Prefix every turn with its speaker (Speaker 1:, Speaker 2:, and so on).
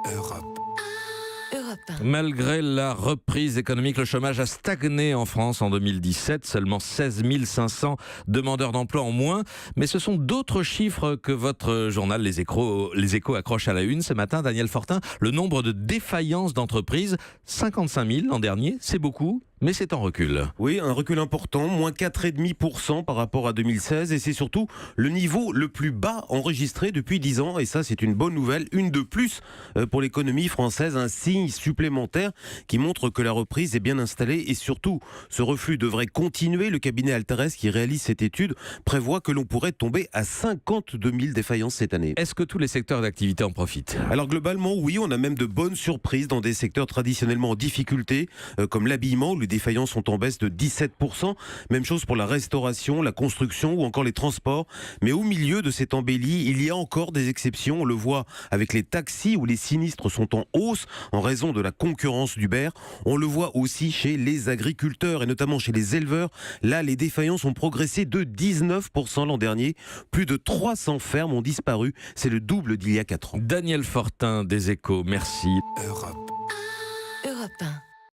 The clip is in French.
Speaker 1: Europe. Europe 1.
Speaker 2: Malgré la reprise économique, le chômage a stagné en France en 2017. Seulement 16 500 demandeurs d'emploi en moins. Mais ce sont d'autres chiffres que votre journal Les Échos accroche à la une ce matin. Daniel Fortin, le nombre de défaillances d'entreprises, 55 000 l'an dernier, c'est beaucoup. Mais c'est en recul.
Speaker 3: Oui, un recul important, moins 4,5% par rapport à 2016. Et c'est surtout le niveau le plus bas enregistré depuis 10 ans. Et ça, c'est une bonne nouvelle, une de plus pour l'économie française. Un signe supplémentaire qui montre que la reprise est bien installée. Et surtout, ce reflux devrait continuer. Le cabinet Alteres qui réalise cette étude prévoit que l'on pourrait tomber à 52 000 défaillances cette année.
Speaker 2: Est-ce que tous les secteurs d'activité en profitent ?
Speaker 3: Alors globalement, oui, on a même de bonnes surprises dans des secteurs traditionnellement en difficulté, comme l'habillement, où les défaillances sont en baisse de 17%. Même chose pour la restauration, la construction ou encore les transports. Mais au milieu de cette embellie, il y a encore des exceptions. On le voit avec les taxis où les sinistres sont en hausse en raison de la concurrence d'Uber. On le voit aussi chez les agriculteurs et notamment chez les éleveurs. Là, les défaillances ont progressé de 19% l'an dernier. Plus de 300 fermes ont disparu. C'est le double d'il y a 4 ans.
Speaker 2: Daniel Fortin des Échos, merci.
Speaker 1: Europe 1.